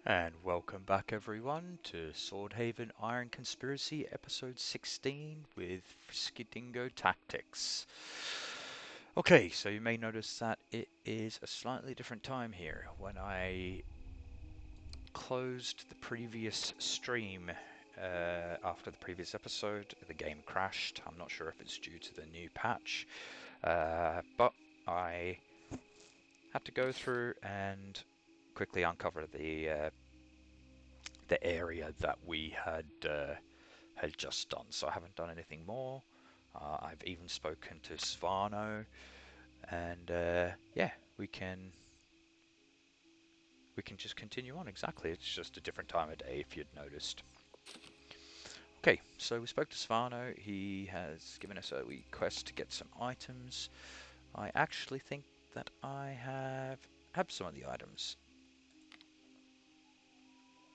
And welcome back everyone to Swordhaven Iron Conspiracy episode 16 with FriskyDingo Tactics. Okay, so you may notice that it is a slightly different time here. When I closed the previous stream after the previous episode, the game crashed. I'm not sure if it's due to the new patch, but I had to go through and quickly uncover the area that we had just done. So I haven't done anything more. I've even spoken to Svano, and yeah, we can just continue on. Exactly, it's just a different time of day if you'd noticed. Okay, so we spoke to Svano. He has given us a request to get some items. I actually think that I have some of the items.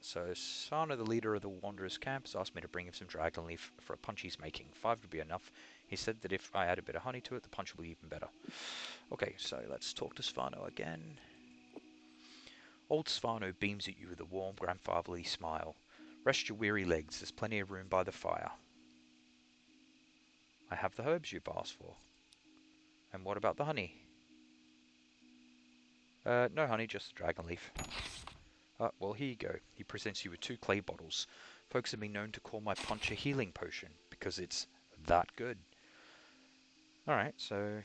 So Sana, the leader of the Wanderers camp, has asked me to bring him some dragon leaf for a punch he's making. 5 would be enough. He said that if I add a bit of honey to it, the punch will be even better. Okay, so let's talk to Svano again. Old Svano beams at you with a warm, grandfatherly smile. Rest your weary legs, there's plenty of room by the fire. I have the herbs you've asked for. And what about the honey? No honey, just the dragon leaf. Well, here you go. He presents you with 2 clay bottles. Folks have been known to call my punch a healing potion, because it's that good. Alright, so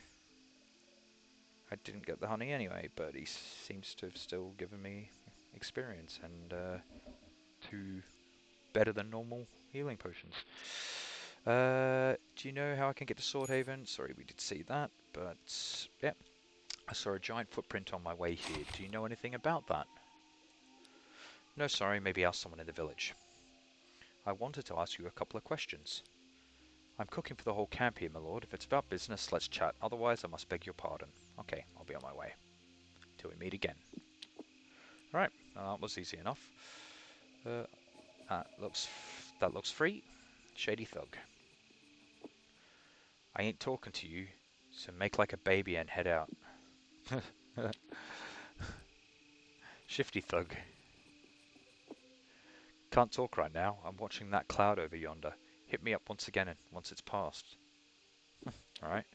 I didn't get the honey anyway, but he seems to have still given me experience and 2 better than normal healing potions. Do you know how I can get to Swordhaven? Sorry, we did see that, but yeah. I saw a giant footprint on my way here. Do you know anything about that? No, sorry, maybe ask someone in the village. I wanted to ask you a couple of questions. I'm cooking for the whole camp here, my lord. If it's about business, let's chat. Otherwise, I must beg your pardon. Okay, I'll be on my way. Till we meet again. Alright, that was easy enough. That looks free. Shady thug. I ain't talking to you, so make like a baby and head out. Shifty thug. Can't talk right now. I'm watching that cloud over yonder. Hit me up once again and once it's passed. Alright.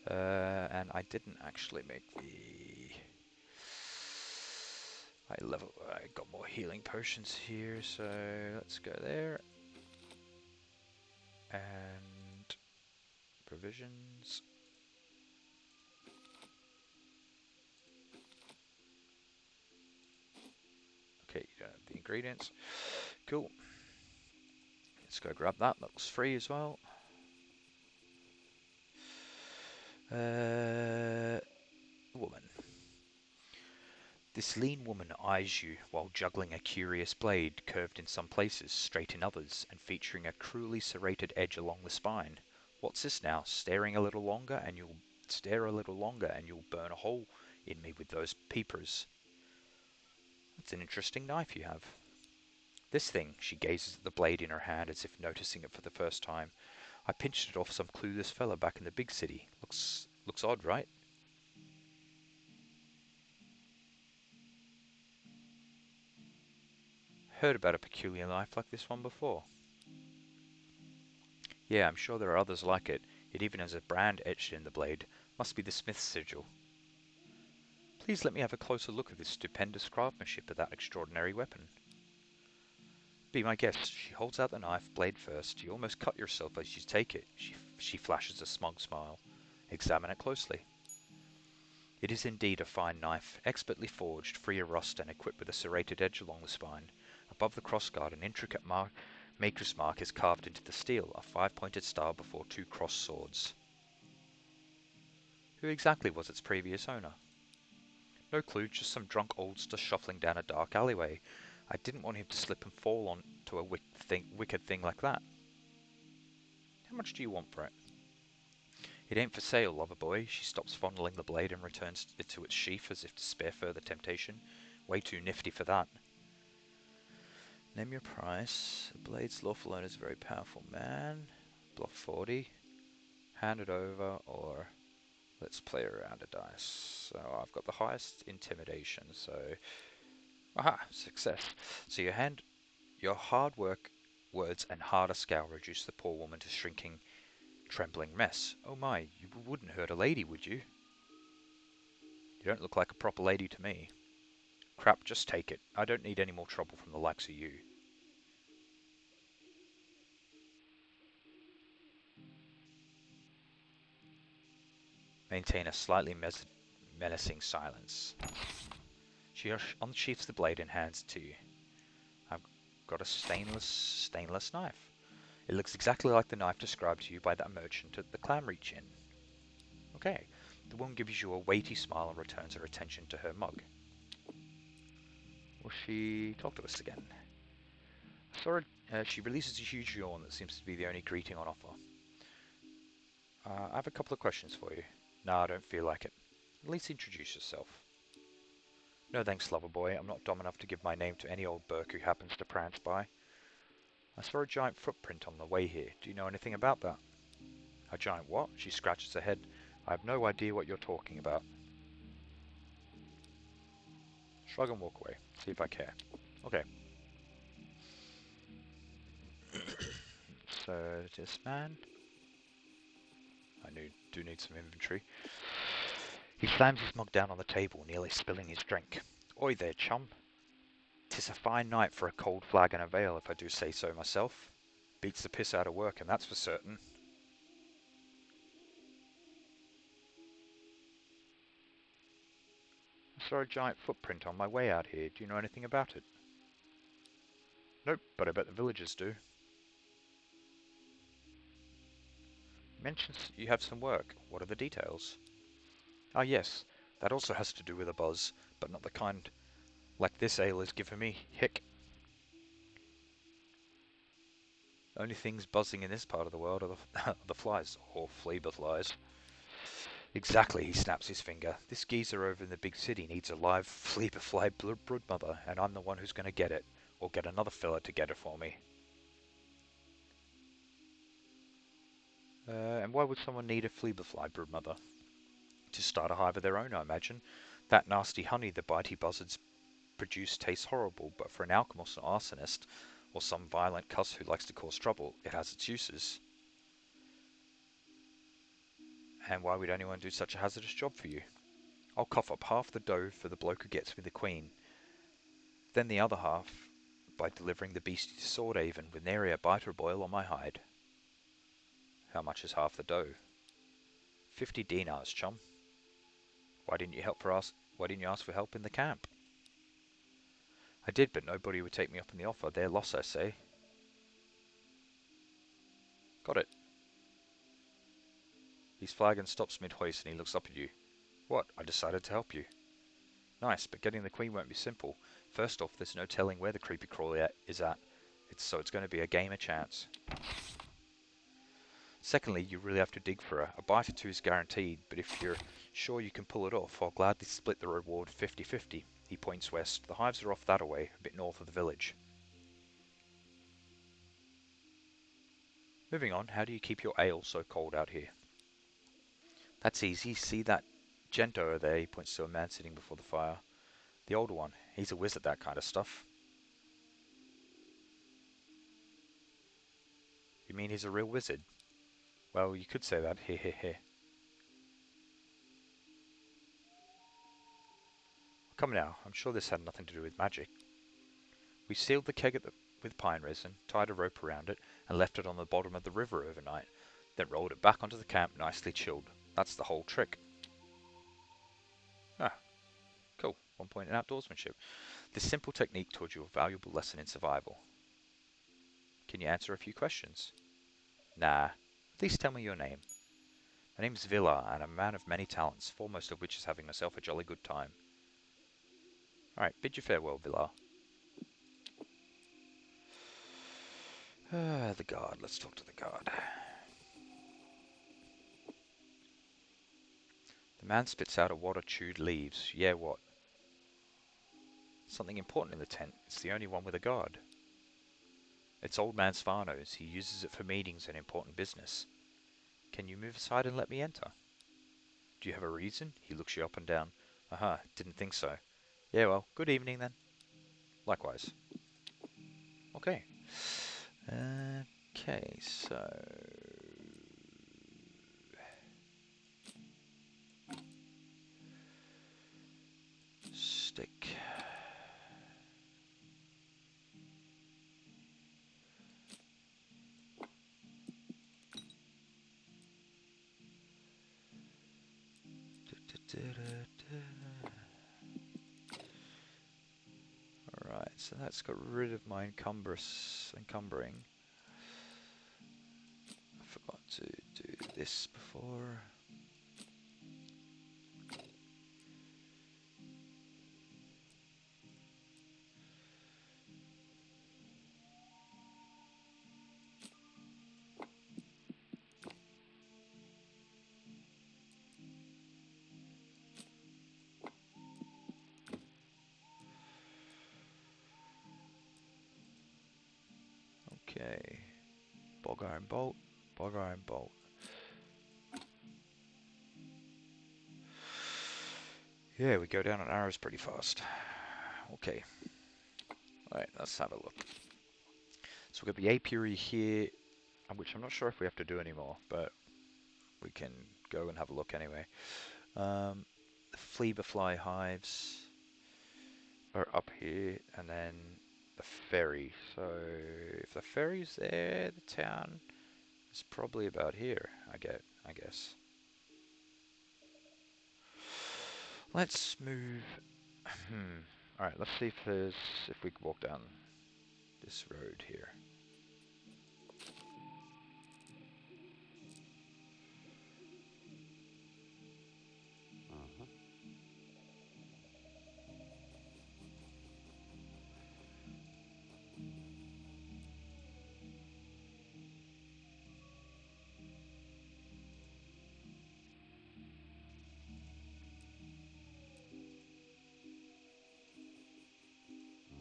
And I didn't actually make the... I got more healing potions here, so let's go there. And provisions. Okay, you don't have the ingredients. Cool. Let's go grab that. Looks free as well. Woman. This lean woman eyes you while juggling a curious blade, curved in some places, straight in others, and featuring a cruelly serrated edge along the spine. What's this now? Stare a little longer and you'll burn a hole in me with those peepers. That's an interesting knife you have. This thing, she gazes at the blade in her hand as if noticing it for the first time. I pinched it off some clueless fella back in the big city. Looks odd, right? Heard about a peculiar knife like this one before. Yeah, I'm sure there are others like it. It even has a brand etched in the blade. Must be the smith's sigil. Please let me have a closer look at this stupendous craftsmanship of that extraordinary weapon. Be my guest. She holds out the knife, blade first. You almost cut yourself as you take it. She flashes a smug smile. Examine it closely. It is indeed a fine knife, expertly forged, free of rust, and equipped with a serrated edge along the spine. Above the crossguard, an intricate maker's mark is carved into the steel, a 5-pointed star before 2 crossed swords. Who exactly was its previous owner? No clue, just some drunk oldster shuffling down a dark alleyway. I didn't want him to slip and fall onto a wicked thing like that. How much do you want for it? It ain't for sale, lover boy. She stops fondling the blade and returns it to its sheath as if to spare further temptation. Way too nifty for that. Name your price. The blade's lawful owner is a very powerful man. Bluff 40. Hand it over, or let's play around a dice. So I've got the highest intimidation, so Aha, success. So your hard work, words, and harder scowl reduced the poor woman to shrinking, trembling mess. Oh my, you wouldn't hurt a lady, would you? You don't look like a proper lady to me. Crap, just take it. I don't need any more trouble from the likes of you. Maintain a slightly menacing silence. She unsheaths the blade and hands it to you. I've got a stainless knife. It looks exactly like the knife described to you by that merchant at the Clamreach Inn. Okay. The woman gives you a weighty smile and returns her attention to her mug. Will she talk to us again? She releases a huge yawn that seems to be the only greeting on offer. I have a couple of questions for you. No, I don't feel like it. At least introduce yourself. No thanks, lover boy. I'm not dumb enough to give my name to any old Burke who happens to prance by. I saw a giant footprint on the way here. Do you know anything about that? A giant what? She scratches her head. I have no idea what you're talking about. Shrug and walk away. See if I care. Okay. So, this man... I do need some inventory. He slams his mug down on the table, nearly spilling his drink. Oi there, chum. 'Tis a fine night for a cold flag and a veil, if I do say so myself. Beats the piss out of work, and that's for certain. I saw a giant footprint on my way out here. Do you know anything about it? Nope, but I bet the villagers do. Mentions you have some work. What are the details? Ah yes, that also has to do with a buzz, but not the kind like this ale is giving me. Hick. Only things buzzing in this part of the world are the flies, or Fleeber flies. Exactly, he snaps his finger. This geezer over in the big city needs a live Fleeber fly broodmother, and I'm the one who's going to get it, or get another fella to get it for me. And why would someone need a Fleeber fly broodmother? To start a hive of their own, I imagine. That nasty honey the bitey buzzards produce tastes horrible, but for an alchemist or arsonist, or some violent cuss who likes to cause trouble, it has its uses. And why would anyone do such a hazardous job for you? I'll cough up half the dough for the bloke who gets me the queen, then the other half by delivering the beastie to Swordhaven with nary a bite or boil on my hide. How much is half the dough? 50 dinars, chum. Why didn't you ask for help in the camp? I did, but nobody would take me up on the offer. Their loss, I say. Got it. His flagon stops mid-hoist and he looks up at you. What? I decided to help you. Nice, but getting the queen won't be simple. First off, there's no telling where the creepy crawly is at. So it's going to be a game of chance. Secondly, you really have to dig for her. A bite or two is guaranteed, but if you're sure you can pull it off, I'll gladly split the reward 50-50. He points west. The hives are off that away, a bit north of the village. Moving on, how do you keep your ale so cold out here? That's easy. See that gent over there? He points to a man sitting before the fire. The older one. He's a whiz at that kind of stuff. You mean he's a real wizard? Well, you could say that. Heh. Come now, I'm sure this had nothing to do with magic. We sealed the keg with pine resin, tied a rope around it, and left it on the bottom of the river overnight, then rolled it back onto the camp nicely chilled. That's the whole trick. Ah, cool. 1 point in outdoorsmanship. This simple technique taught you a valuable lesson in survival. Can you answer a few questions? Nah. At least tell me your name. My name's Villar, and I'm a man of many talents, foremost of which is having myself a jolly good time. Alright, bid you farewell, Villar. The guard. Let's talk to the guard. The man spits out a wad of chewed leaves. Yeah, what? Something important in the tent. It's the only one with a guard. It's old man Svarno's. He uses it for meetings and important business. Can you move aside and let me enter? Do you have a reason? He looks you up and down. Aha, didn't think so. Yeah, well, good evening then. Likewise. Okay. Okay, so... Stick. Alright, so that's got rid of my encumbering. I forgot to do this before. Okay. Bog iron bolt, bog iron bolt. Yeah, we go down on arrows pretty fast. Okay. Alright, let's have a look. So we've got the apiary here, which I'm not sure if we have to do anymore, but we can go and have a look anyway. The fly hives are up here, and then the ferry. So if the ferry's there, the town is probably about here, I guess. Let's move. Alright, let's see if we can walk down this road here.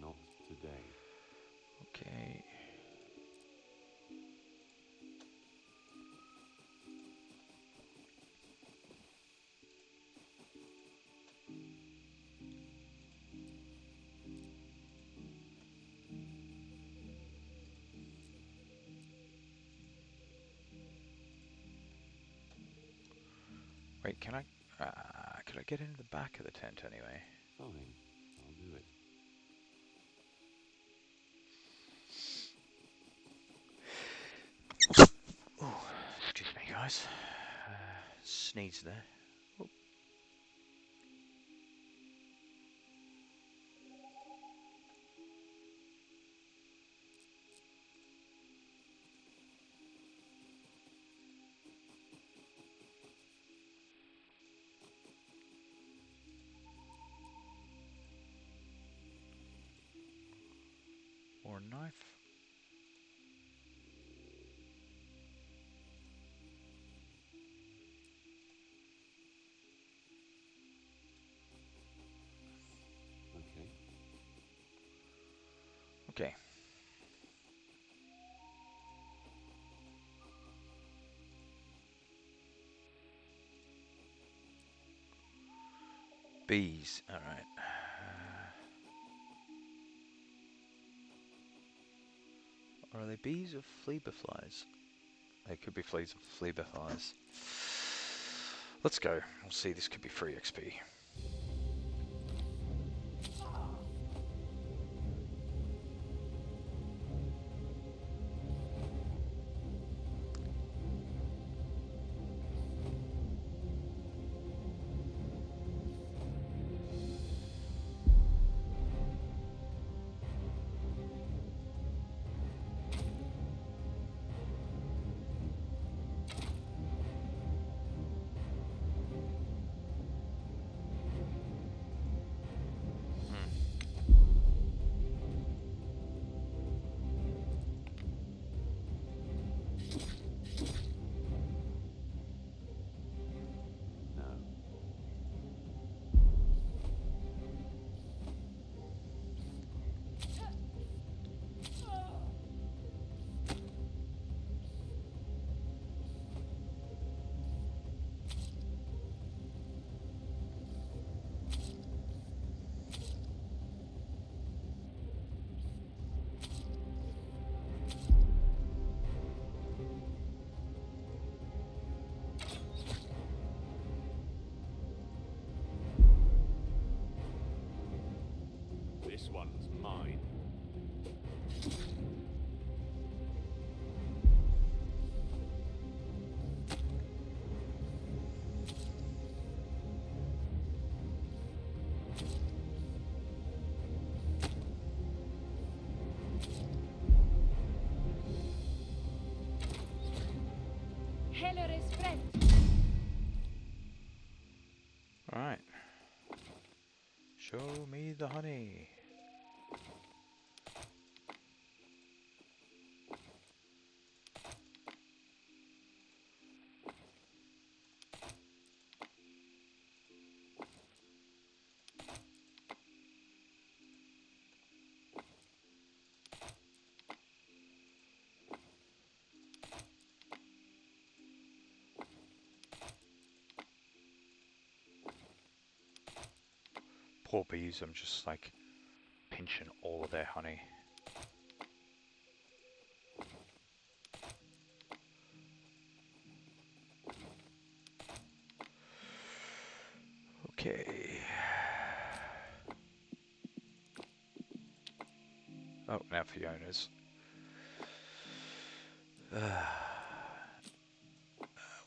Not today. Okay. Wait, can I get into the back of the tent anyway? Fine, I'll do it. Oh, excuse me, guys. Sneeze there. Oh. Or a knife. Okay. Okay. Bees. All right. Are they bees or fleabeflies? They could be fleas or fleabeflies. Let's go. We'll see. This could be free XP. one's mine. Heller is friend. Alright. Show me the honey. Poor bees, I'm just like pinching all of their honey. Okay. Oh, now Fiona's.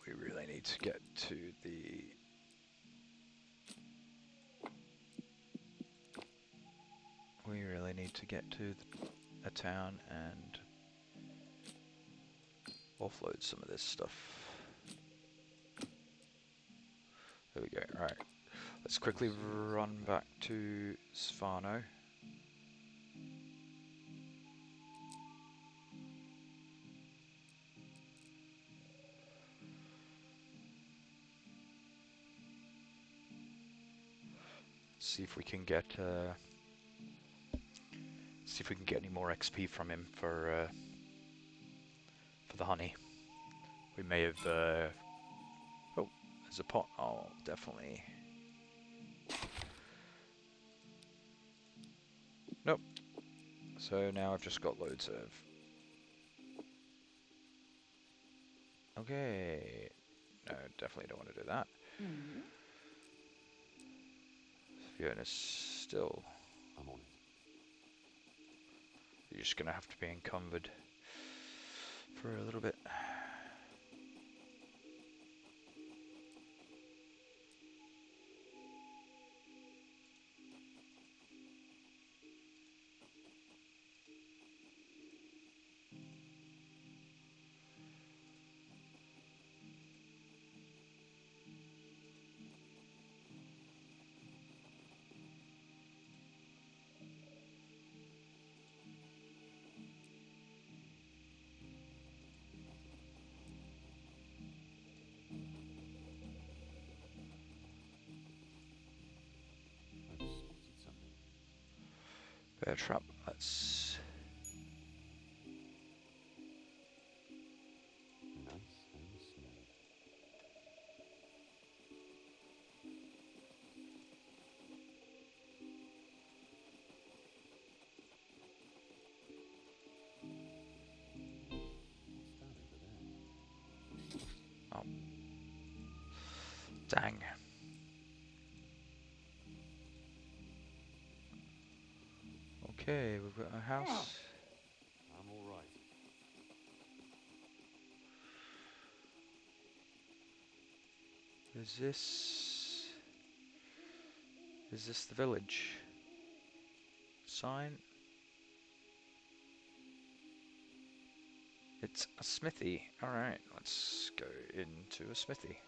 We really need to get to the... We really need to get to a town and offload some of this stuff. There we go. Alright. Let's quickly run back to Svano. See if we can get any more XP from him for the honey. We may have oh, there's a pot. I'll definitely... Nope. So now I've just got loads of... Okay. No, definitely don't want to do that. Mm. Fiona's still... I'm on it. You're just gonna have to be encumbered for a little bit. I've spotted something. Bear trap. Let's... Nice and smooth. What's that over there? Oh. Dang. Okay, we've got a house. I'm all right. Is this the village? Sign? It's a smithy. Alright, let's go into a smithy.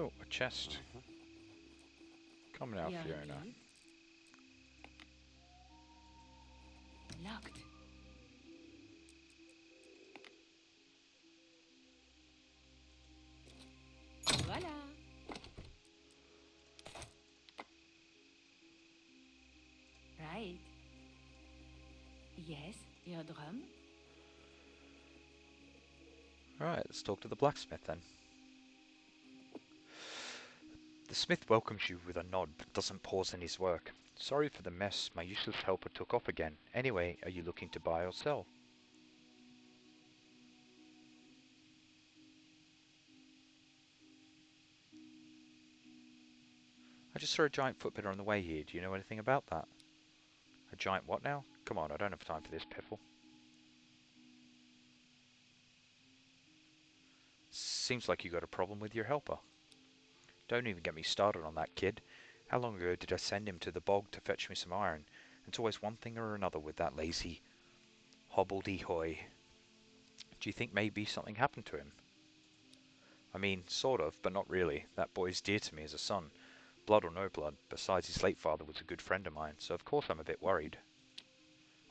Oh, a chest. Come now, Yeah, Fiona. indeed. Locked. Voila. Right. Yes, your drum. Alright, let's talk to the blacksmith then. The smith welcomes you with a nod, but doesn't pause in his work. Sorry for the mess, my useless helper took off again. Anyway, are you looking to buy or sell? I just saw a giant footprinter on the way here. Do you know anything about that? A giant what now? Come on, I don't have time for this, piffle. Seems like you got a problem with your helper. Don't even get me started on that kid. How long ago did I send him to the bog to fetch me some iron? It's always one thing or another with that lazy hobbledehoy. Do you think maybe something happened to him? I mean, sort of, but not really. That boy's dear to me as a son. Blood or no blood. Besides, his late father was a good friend of mine, so of course I'm a bit worried.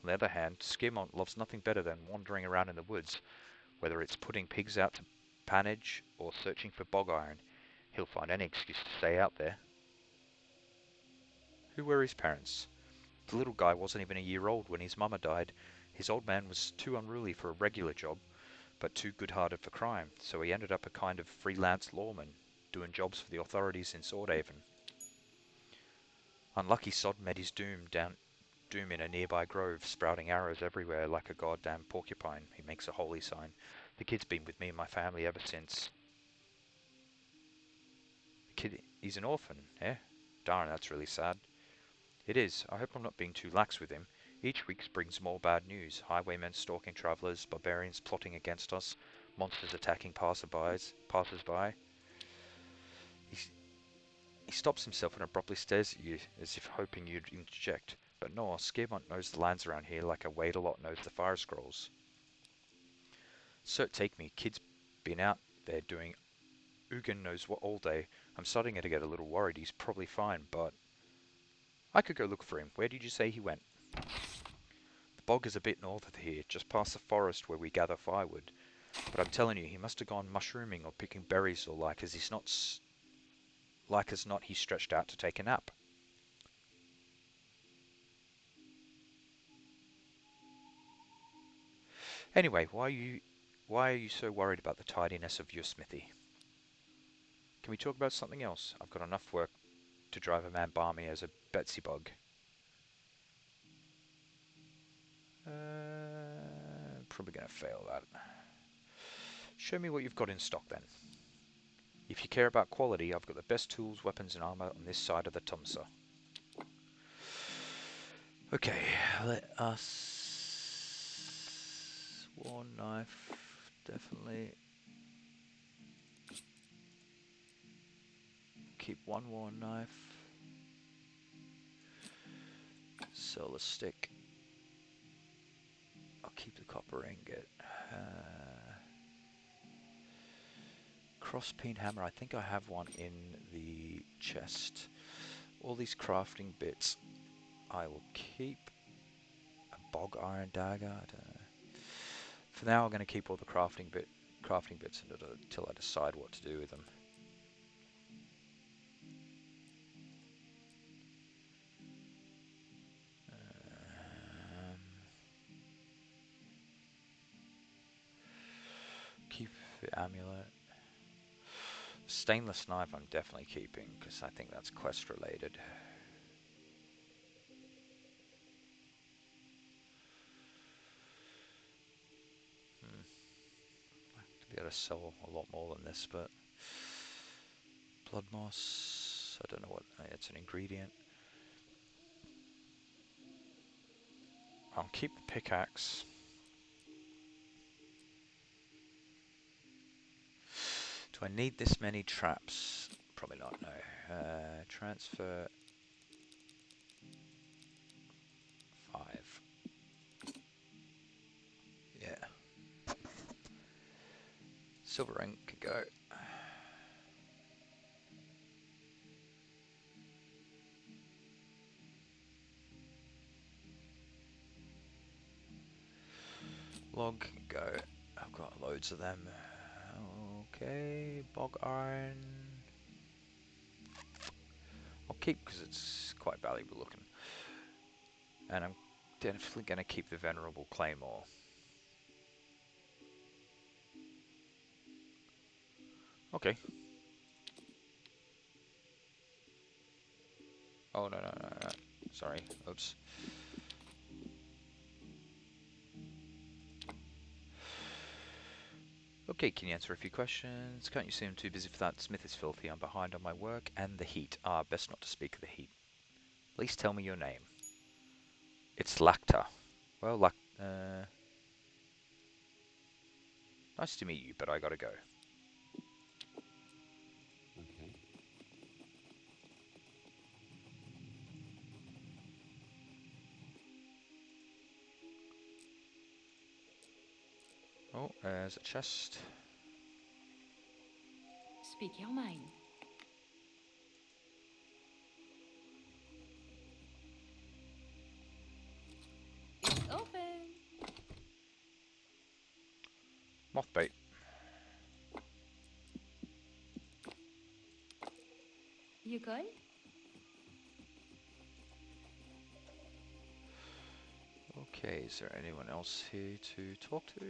On the other hand, Skirmont loves nothing better than wandering around in the woods, whether it's putting pigs out to panage or searching for bog iron. He'll find any excuse to stay out there. Who were his parents? The little guy wasn't even a year old when his mama died. His old man was too unruly for a regular job, but too good-hearted for crime, so he ended up a kind of freelance lawman, doing jobs for the authorities in Swordhaven. Unlucky sod met his doom in a nearby grove, sprouting arrows everywhere like a goddamn porcupine. He makes a holy sign. The kid's been with me and my family ever since. The kid, he's an orphan, eh? Darn, that's really sad. It is. I hope I'm not being too lax with him. Each week brings more bad news. Highwaymen stalking travellers, barbarians plotting against us, monsters attacking passers-by. He stops himself and abruptly stares at you, as if hoping you'd interject. But no, Skirmont knows the lands around here like a Wade-a-lot knows the fire scrolls. Cert take me, kid's been out there doing Ugin knows what all day. I'm starting to get a little worried. He's probably fine, but I could go look for him. Where did you say he went? The bog is a bit north of here, just past the forest where we gather firewood. But I'm telling you, he must have gone mushrooming or picking berries or like as not he's stretched out to take a nap. Anyway, why are you so worried about the tidiness of your smithy? Can we talk about something else? I've got enough work to drive a man balmy as a Betsy bug. Probably going to fail that. Show me what you've got in stock then. If you care about quality, I've got the best tools, weapons and armor on this side of the Tumsa. Okay, let us... War knife, definitely. Keep one war knife. Sell the stick. I'll keep the copper ingot. Cross-peen hammer, I think I have one in the chest. All these crafting bits I will keep. A bog iron dagger, I don't know. For now I'm going to keep all the crafting bits until I decide what to do with them. Keep the amulet. Stainless knife I'm definitely keeping because I think that's quest related. I'd be able to sell a lot more than this, but blood moss, I don't know what, it's an ingredient. I'll keep the pickaxe. Do I need this many traps? Probably not, no. Transfer 5. Yeah. Silver ink can go. Log can go. I've got loads of them. Okay, bog iron. I'll keep because it's quite valuable looking. And I'm definitely going to keep the venerable claymore. Okay. Oh, no. Sorry. Oops. Okay, can you answer a few questions? Can't you see I'm too busy for that? Smith is filthy. I'm behind on my work and the heat. Ah, best not to speak of the heat. Please tell me your name. It's Lacta. Well, nice to meet you, but I gotta go. Okay. Oh, there's a chest. Speak your mind. It's open. Moth bait. You call? Okay, is there anyone else here to talk to?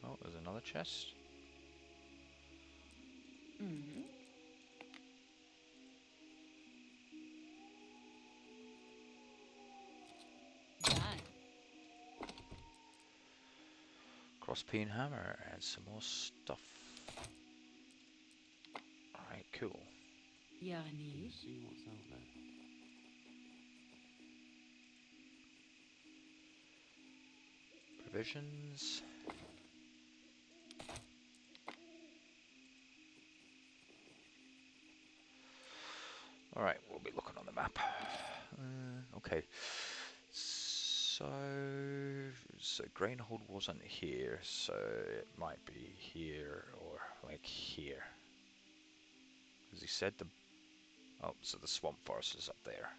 Oh, there's another chest. Mm-hmm. Done. Crosspeen hammer and some more stuff. Alright, cool. Your Can you need? see what's out there? Provisions. Alright, we'll be looking on the map. Okay. So Grainhold wasn't here, so it might be here or like here. As he said, oh, so the swamp forest is up there.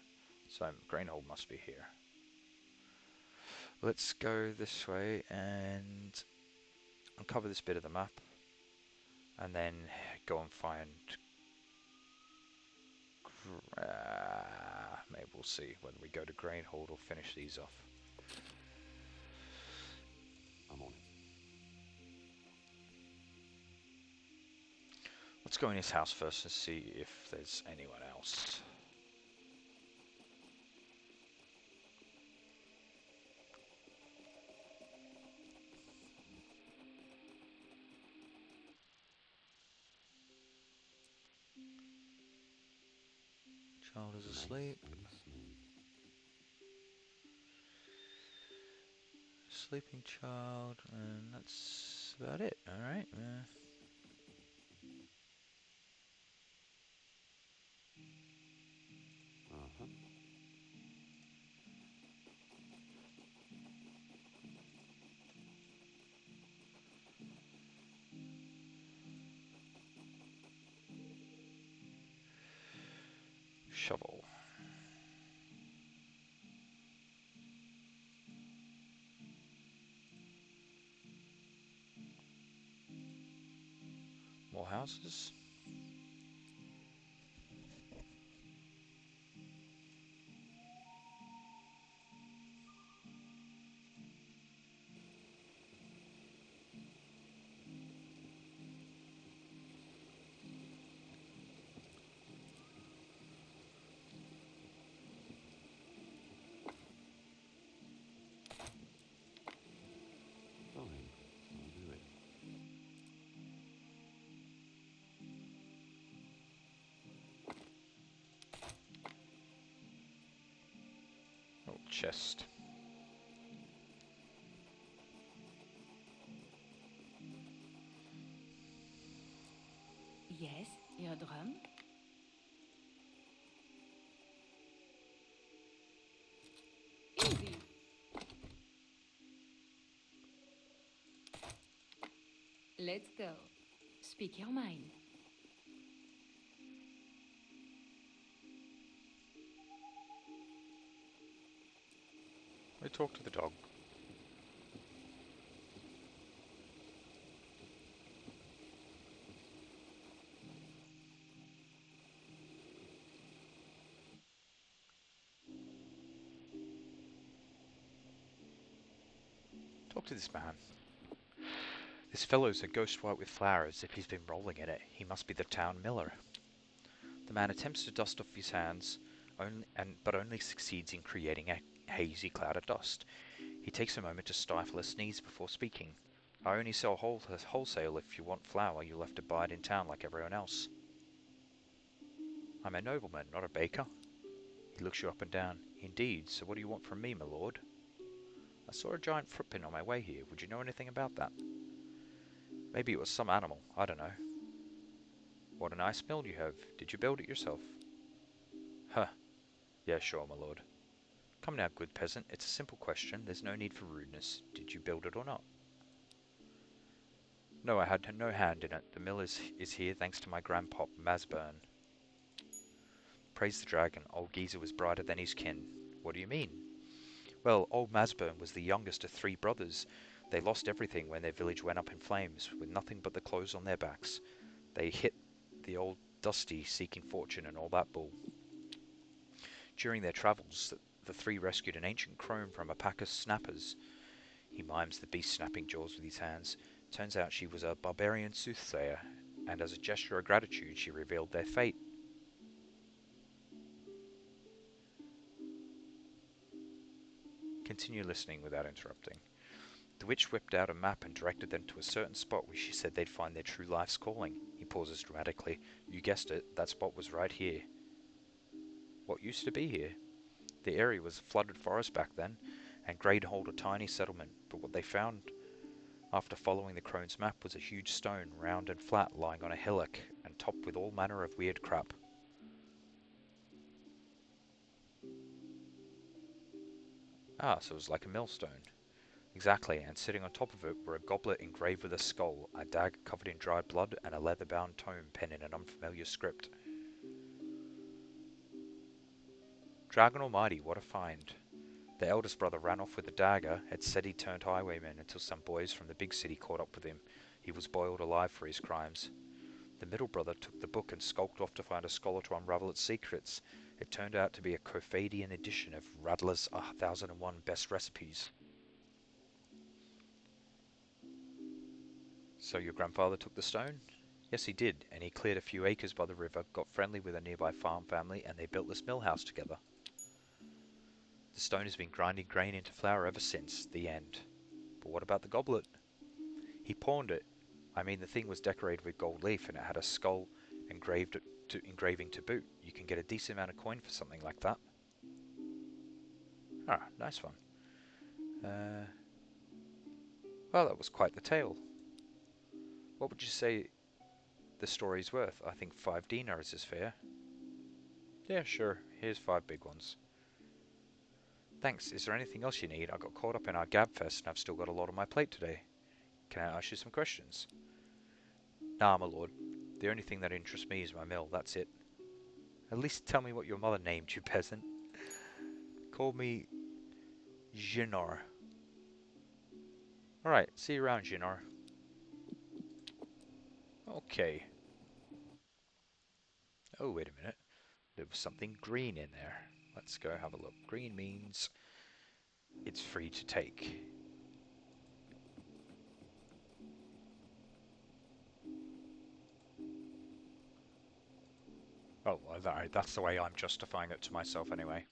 So Grainhold must be here. Let's go this way and uncover this bit of the map, and then go and find. Maybe we'll see whether we go to Grainhold or finish these off. I'm on it. Let's go in his house first and see if there's anyone else. Child is asleep. Nice and smooth. Sleeping child, and that's about it. Alright. Uh-huh. Shovel. More houses. Fine. I'll do it. Oh, chest. Yes, your drum. Easy. Let's go. Speak your mind. We talk to the dog. Talk to this man. This fellow's a ghost white with flour, as if he's been rolling in it. He must be the town miller. The man attempts to dust off his hands, but only succeeds in creating a hazy cloud of dust. He takes a moment to stifle a sneeze before speaking. I only sell wholesale. If you want flour, you'll have to buy it in town like everyone else. I'm a nobleman, not a baker. He looks you up and down. Indeed, so what do you want from me, my lord? I saw a giant footprint on my way here. Would you know anything about that? Maybe it was some animal. I don't know. What a nice mill you have. Did you build it yourself? Huh. Yeah, sure, my lord. Come now, good peasant. It's a simple question. There's no need for rudeness. Did you build it or not? No, I had no hand in it. The mill is here thanks to my grandpop, Masburn. Praise the dragon. Old Geezer was brighter than his kin. What do you mean? Well, old Masburn was the youngest of 3 brothers. They lost everything when their village went up in flames, with nothing but the clothes on their backs. They hit the old Dusty seeking fortune and all that bull. During their travels, the 3 rescued an ancient crone from a pack of snappers. He mimes the beast snapping jaws with his hands. Turns out she was a barbarian soothsayer, and as a gesture of gratitude she revealed their fate. Continue listening without interrupting. The witch whipped out a map and directed them to a certain spot where she said they'd find their true life's calling. He pauses dramatically. You guessed it, that spot was right here. What used to be here? The area was a flooded forest back then, and Grainhold a tiny settlement, but what they found after following the crone's map was a huge stone, round and flat, lying on a hillock, and topped with all manner of weird crap. Ah, so it was like a millstone. Exactly, and sitting on top of it were a goblet engraved with a skull, a dagger covered in dried blood, and a leather-bound tome penned in an unfamiliar script. Dragon Almighty, what a find. The eldest brother ran off with the dagger. It said he turned highwayman until some boys from the big city caught up with him. He was boiled alive for his crimes. The middle brother took the book and skulked off to find a scholar to unravel its secrets. It turned out to be a Cofadian edition of Radler's 1001 Best Recipes. So your grandfather took the stone? Yes, he did, and he cleared a few acres by the river, got friendly with a nearby farm family, and they built this mill house together. The stone has been grinding grain into flour ever since. The end. But what about the goblet? He pawned it. I mean, the thing was decorated with gold leaf, and it had a skull engraving to boot. You can get a decent amount of coin for something like that. Ah, nice one. Well, that was quite the tale. What would you say the story's worth? I think 5 dinars is fair. Yeah, sure. Here's 5 big ones. Thanks. Is there anything else you need? I got caught up in our gabfest and I've still got a lot on my plate today. Can I ask you some questions? Nah, my lord. The only thing that interests me is my mill, that's it. At least tell me what your mother named you, peasant. Call me Jinar. Alright, see you around, Jinar. Okay. Oh, wait a minute. There was something green in there. Let's go have a look. Green means it's free to take. Oh, that's the way I'm justifying it to myself anyway.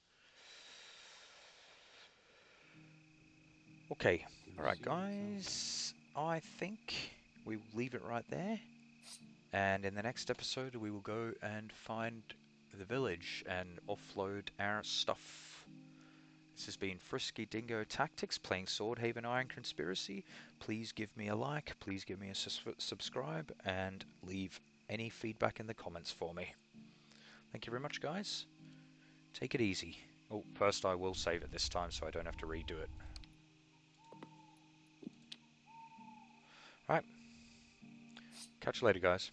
Okay, alright guys, I think we will leave it right there. And in the next episode we will go and find the village and offload our stuff. This has been FriskyDingo Tactics playing Swordhaven Iron Conspiracy. Please give me a like, please give me a subscribe, and leave any feedback in the comments for me. Thank you very much, guys. Take it easy. Oh, first I will save it this time so I don't have to redo it. Alright. Catch you later, guys.